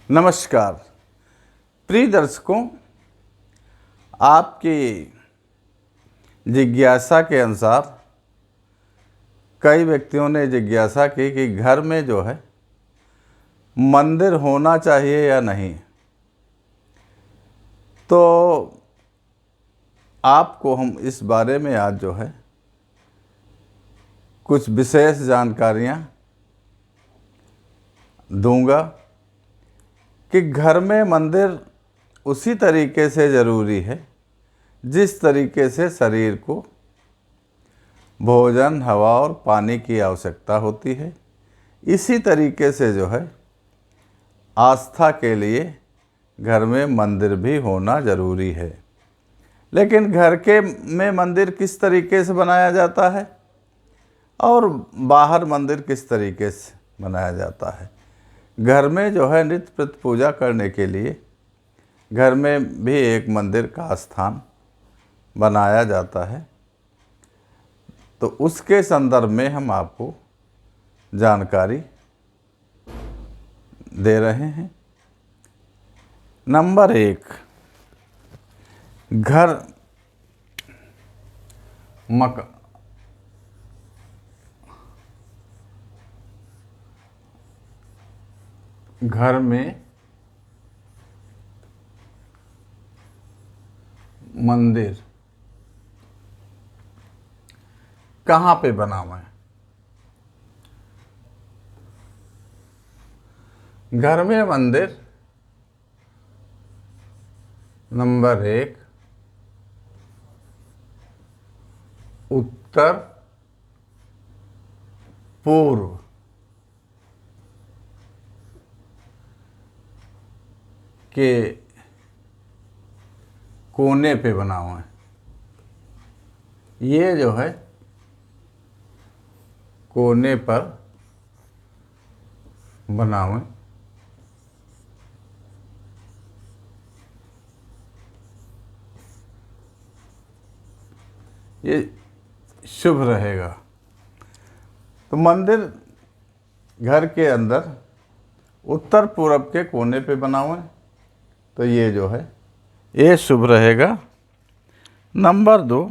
नमस्कार प्रिय दर्शकों, आपकी जिज्ञासा के अनुसार कई व्यक्तियों ने जिज्ञासा की कि घर में जो है मंदिर होना चाहिए या नहीं। तो आपको हम इस बारे में आज जो है कुछ विशेष जानकारियाँ दूंगा कि घर में मंदिर उसी तरीके से ज़रूरी है जिस तरीके से शरीर को भोजन, हवा और पानी की आवश्यकता होती है। इसी तरीके से जो है आस्था के लिए घर में मंदिर भी होना ज़रूरी है। लेकिन घर के में मंदिर किस तरीके से बनाया जाता है और बाहर मंदिर किस तरीके से बनाया जाता है। घर में जो है नित्य प्रति पूजा करने के लिए घर में भी एक मंदिर का स्थान बनाया जाता है। तो उसके संदर्भ में हम आपको जानकारी दे रहे हैं। नंबर 1, घर में मंदिर कहाँ पे बनाना है। घर में मंदिर नंबर 1 उत्तर पूर्व के कोने पे बना हुआ है। ये जो है कोने पर बना हुआ है। ये शुभ रहेगा। तो मंदिर घर के अंदर उत्तर पूर्व के कोने पे बना हुआ है, तो ये जो है ये शुभ रहेगा। नंबर 2,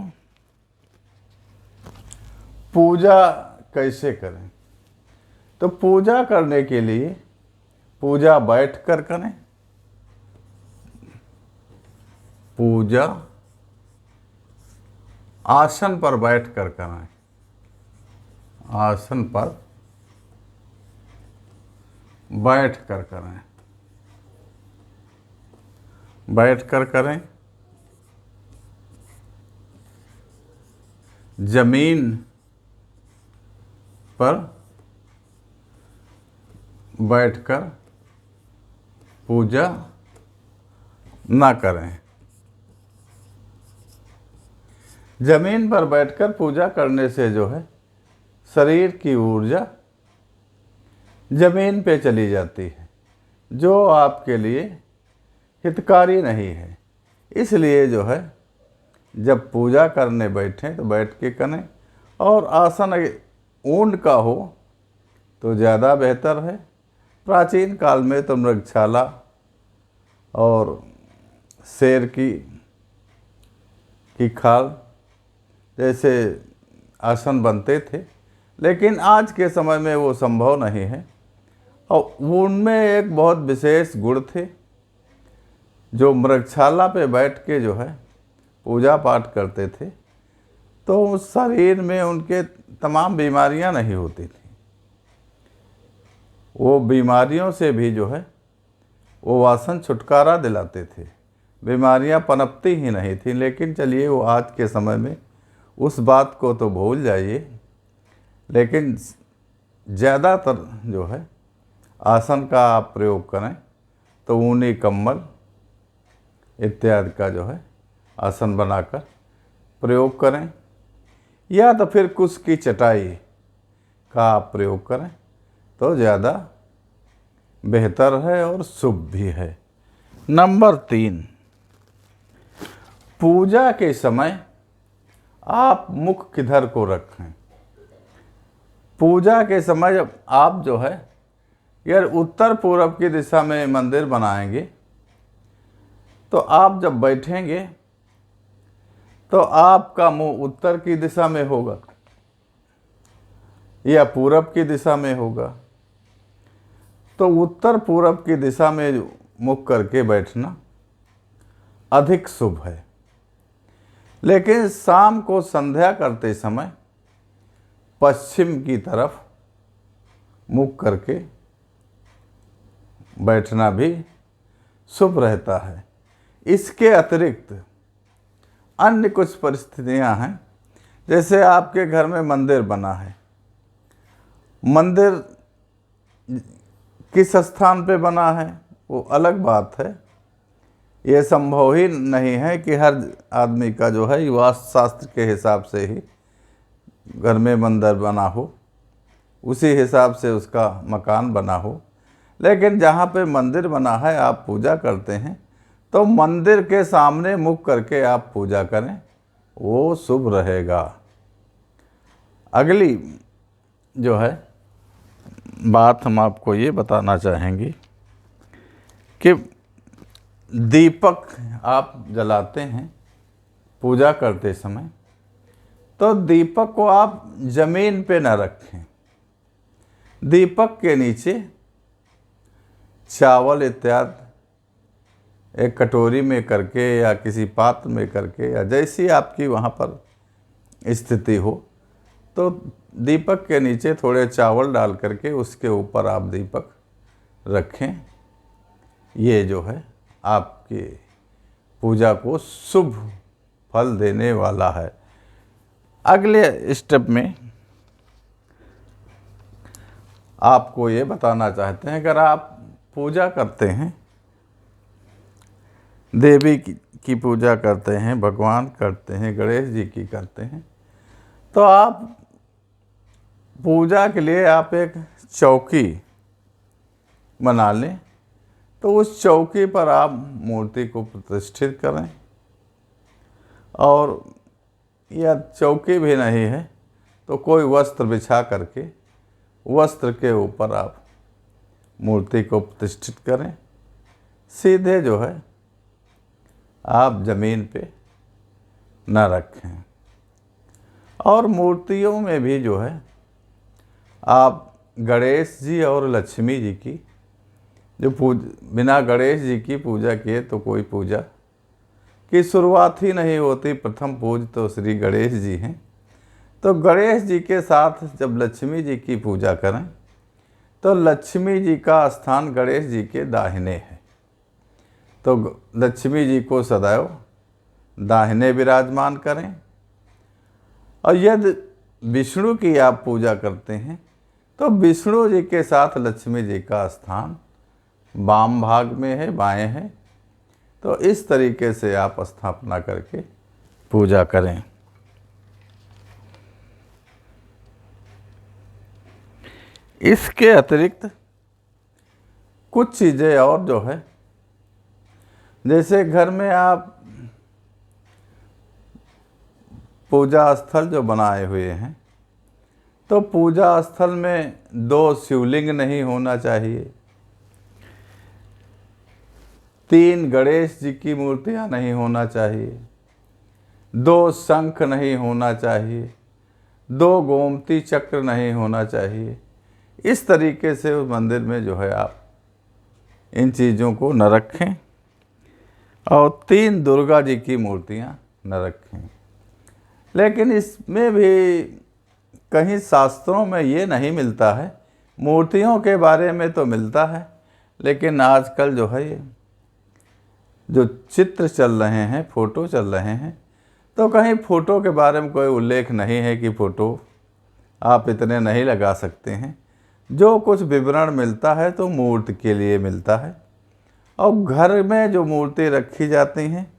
पूजा कैसे करें। तो पूजा करने के लिए पूजा बैठ कर करें। पूजा आसन पर बैठ कर करें। आसन पर बैठ कर करें। बैठ कर करें। जमीन पर बैठकर पूजा ना करें। जमीन पर बैठकर पूजा करने से जो है शरीर की ऊर्जा जमीन पे चली जाती है, जो आपके लिए हितकारी नहीं है। इसलिए जो है जब पूजा करने बैठें तो बैठ के करें, और आसन ऊंट का हो तो ज़्यादा बेहतर है। प्राचीन काल में तो मृगशाला और शेर की खाल जैसे आसन बनते थे, लेकिन आज के समय में वो संभव नहीं है। और उनमें एक बहुत विशेष गुण थे। जो मृगशाला पे बैठ के जो है पूजा पाठ करते थे तो उस शरीर में उनके तमाम बीमारियां नहीं होती थी। वो बीमारियों से भी जो है वो आसन छुटकारा दिलाते थे। बीमारियां पनपती ही नहीं थी। लेकिन चलिए, वो आज के समय में उस बात को तो भूल जाइए। लेकिन ज़्यादातर जो है आसन का आप प्रयोग करें तो ऊनी कंबल इत्यादि का जो है आसन बनाकर प्रयोग करें, या तो फिर कुश की चटाई का आप प्रयोग करें तो ज़्यादा बेहतर है और शुभ भी है। नंबर 3, पूजा के समय आप मुख किधर को रखें। पूजा के समय जब आप जो है यार उत्तर पूरब की दिशा में मंदिर बनाएंगे तो आप जब बैठेंगे तो आपका मुंह उत्तर की दिशा में होगा या पूरब की दिशा में होगा। तो उत्तर पूरब की दिशा में मुख करके बैठना अधिक शुभ है। लेकिन शाम को संध्या करते समय पश्चिम की तरफ मुख करके बैठना भी शुभ रहता है। इसके अतिरिक्त अन्य कुछ परिस्थितियां हैं, जैसे आपके घर में मंदिर बना है, मंदिर किस स्थान पे बना है वो अलग बात है। ये संभव ही नहीं है कि हर आदमी का जो है वास्तु शास्त्र के हिसाब से ही घर में मंदिर बना हो, उसी हिसाब से उसका मकान बना हो। लेकिन जहाँ पे मंदिर बना है आप पूजा करते हैं तो मंदिर के सामने मुख करके आप पूजा करें, वो शुभ रहेगा। अगली जो है बात हम आपको ये बताना चाहेंगे कि दीपक आप जलाते हैं पूजा करते समय, तो दीपक को आप जमीन पे न रखें। दीपक के नीचे चावल इत्यादि एक कटोरी में करके या किसी पात्र में करके या जैसी आपकी वहाँ पर स्थिति हो, तो दीपक के नीचे थोड़े चावल डाल करके उसके ऊपर आप दीपक रखें। ये जो है आपकी पूजा को शुभ फल देने वाला है। अगले स्टेप में आपको ये बताना चाहते हैं, अगर आप पूजा करते हैं, देवी की पूजा करते हैं, भगवान करते हैं, गणेश जी की करते हैं, तो आप पूजा के लिए आप एक चौकी बना लें। तो उस चौकी पर आप मूर्ति को प्रतिष्ठित करें, और या चौकी भी नहीं है तो कोई वस्त्र बिछा करके वस्त्र के ऊपर आप मूर्ति को प्रतिष्ठित करें। सीधे जो है आप ज़मीन पे न रखें। और मूर्तियों में भी जो है आप गणेश जी और लक्ष्मी जी की जो बिना गणेश जी की पूजा किए तो कोई पूजा की शुरुआत ही नहीं होती। प्रथम पूज तो श्री गणेश जी हैं। तो गणेश जी के साथ जब लक्ष्मी जी की पूजा करें तो लक्ष्मी जी का स्थान गणेश जी के दाहिने है। तो लक्ष्मी जी को सदैव दाहिने विराजमान करें। और यदि विष्णु की आप पूजा करते हैं तो विष्णु जी के साथ लक्ष्मी जी का स्थान वाम भाग में है, बाएं है। तो इस तरीके से आप स्थापना करके पूजा करें। इसके अतिरिक्त कुछ चीज़ें और जो है, जैसे घर में आप पूजा स्थल जो बनाए हुए हैं, तो पूजा स्थल में 2 शिवलिंग नहीं होना चाहिए, 3 गणेश जी की मूर्तियां नहीं होना चाहिए, 2 शंख नहीं होना चाहिए, 2 गोमती चक्र नहीं होना चाहिए। इस तरीके से उस मंदिर में जो है आप इन चीज़ों को न रखें। और 3 दुर्गा जी की मूर्तियां न रखें। लेकिन इसमें भी कहीं शास्त्रों में ये नहीं मिलता है, मूर्तियों के बारे में तो मिलता है, लेकिन आजकल जो है ये जो चित्र चल रहे हैं, फ़ोटो चल रहे हैं, तो कहीं फ़ोटो के बारे में कोई उल्लेख नहीं है कि फ़ोटो आप इतने नहीं लगा सकते हैं। जो कुछ विवरण मिलता है तो मूर्ति के लिए मिलता है। और घर में जो मूर्ति रखी जाती हैं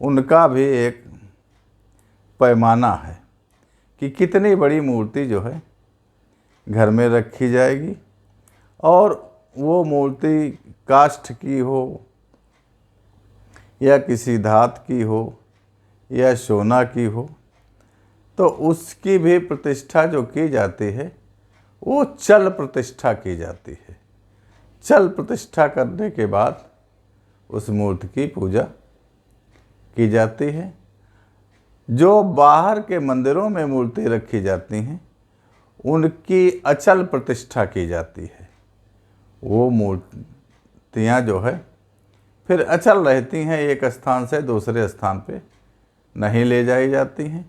उनका भी एक पैमाना है कि कितनी बड़ी मूर्ति जो है घर में रखी जाएगी, और वो मूर्ति काष्ठ की हो या किसी धातु की हो या सोना की हो, तो उसकी भी प्रतिष्ठा जो की जाती है वो चल प्रतिष्ठा की जाती है। चल प्रतिष्ठा करने के बाद उस मूर्ति की पूजा की जाती है। जो बाहर के मंदिरों में मूर्ति रखी जाती हैं उनकी अचल प्रतिष्ठा की जाती है। वो मूर्तियाँ जो है फिर अचल रहती हैं, एक स्थान से दूसरे स्थान पे नहीं ले जाई जाती हैं।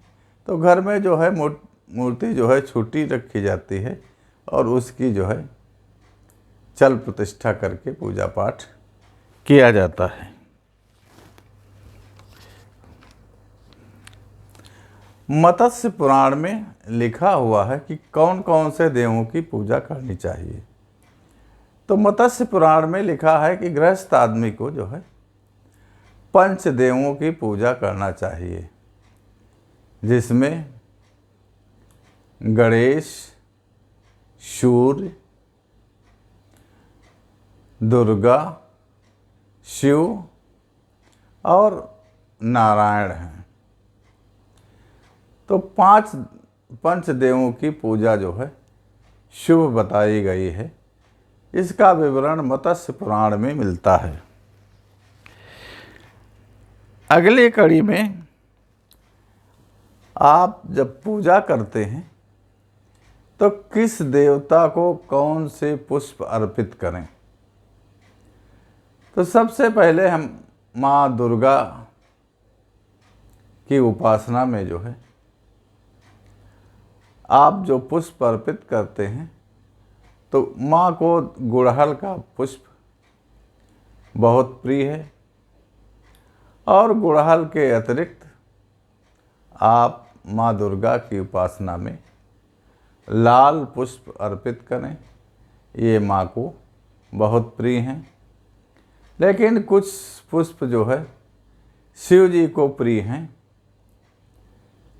तो घर में जो है मूर्ति जो है छुट्टी रखी जाती है और उसकी जो है चल प्रतिष्ठा करके पूजा पाठ किया जाता है। मत्स्य पुराण में लिखा हुआ है कि कौन कौन से देवों की पूजा करनी चाहिए। तो मत्स्य पुराण में लिखा है कि गृहस्थ आदमी को जो है पंच देवों की पूजा करना चाहिए, जिसमें गणेश, सूर्य, दुर्गा, शिव और नारायण हैं। तो पंच देवों की पूजा जो है शुभ बताई गई है। इसका विवरण मत्स्य पुराण में मिलता है। अगली कड़ी में आप जब पूजा करते हैं तो किस देवता को कौन से पुष्प अर्पित करें। तो सबसे पहले हम माँ दुर्गा की उपासना में जो है आप जो पुष्प अर्पित करते हैं तो माँ को गुड़हल का पुष्प बहुत प्रिय है, और गुड़हल के अतिरिक्त आप माँ दुर्गा की उपासना में लाल पुष्प अर्पित करें। ये माँ को बहुत प्रिय हैं। लेकिन कुछ पुष्प जो है शिव जी को प्रिय हैं,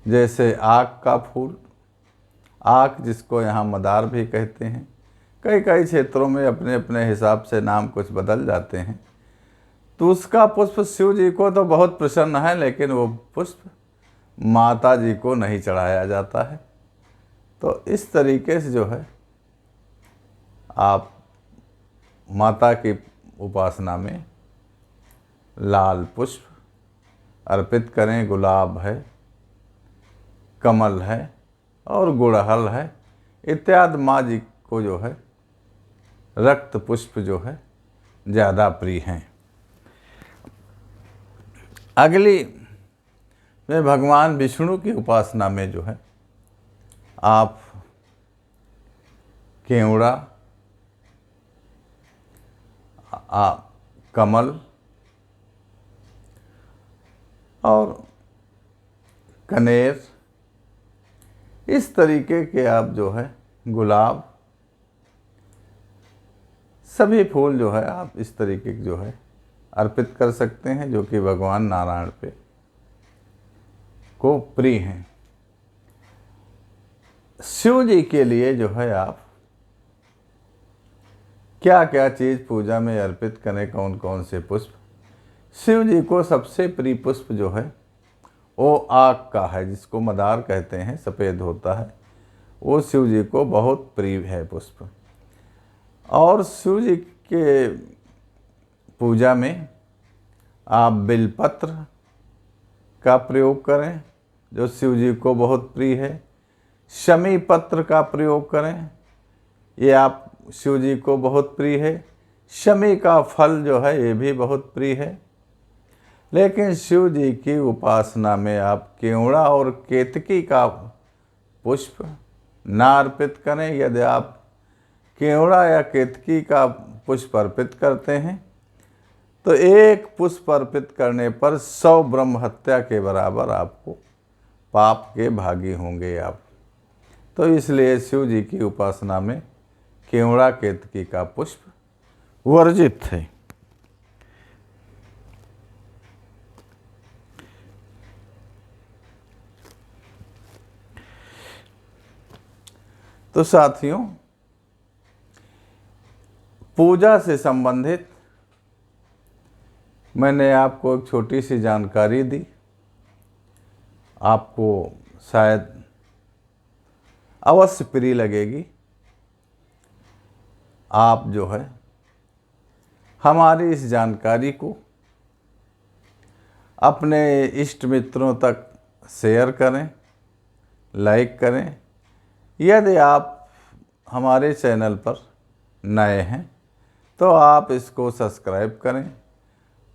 जैसे आक का फूल, आक जिसको यहाँ मदार भी कहते हैं। कई कई क्षेत्रों में अपने अपने हिसाब से नाम कुछ बदल जाते हैं। तो उसका पुष्प शिव जी को तो बहुत प्रसन्न है, लेकिन वो पुष्प माता जी को नहीं चढ़ाया जाता है। तो इस तरीके से जो है आप माता की उपासना में लाल पुष्प अर्पित करें। गुलाब है, कमल है और गुड़हल है इत्यादि माँ जी को जो है रक्त पुष्प जो है ज़्यादा प्रिय हैं। अगली में भगवान विष्णु की उपासना में जो है आप केवड़ा, कमल और कनेर, इस तरीके के आप जो है गुलाब, सभी फूल जो है आप इस तरीके के जो है अर्पित कर सकते हैं, जो कि भगवान नारायण पे को प्रिय हैं। शिव जी के लिए जो है आप क्या क्या चीज़ पूजा में अर्पित करें, कौन कौन से पुष्प। शिव जी को सबसे प्रिय पुष्प जो है वो आक का है, जिसको मदार कहते हैं, सफ़ेद होता है। वो शिव जी को बहुत प्रिय है पुष्प। और शिव जी के पूजा में आप बिलपत्र का प्रयोग करें, जो शिव जी को बहुत प्रिय है। शमी पत्र का प्रयोग करें, ये आप शिव जी को बहुत प्रिय है। शमी का फल जो है ये भी बहुत प्रिय है। लेकिन शिव जी की उपासना में आप केवड़ा और केतकी का पुष्प ना अर्पित करें। यदि आप केवड़ा या केतकी का पुष्प अर्पित करते हैं तो एक पुष्प अर्पित करने पर 100 ब्रह्म हत्या के बराबर आपको पाप के भागी होंगे आप। तो इसलिए शिव जी की उपासना में केवड़ा केतकी का पुष्प वर्जित है। तो साथियों, पूजा से संबंधित मैंने आपको एक छोटी सी जानकारी दी। आपको शायद अवश्य प्रिय लगेगी। आप जो है हमारी इस जानकारी को अपने इष्ट मित्रों तक शेयर करें, लाइक करें। यदि आप हमारे चैनल पर नए हैं तो आप इसको सब्सक्राइब करें।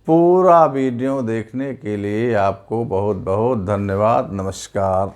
पूरा वीडियो देखने के लिए आपको बहुत बहुत धन्यवाद। नमस्कार।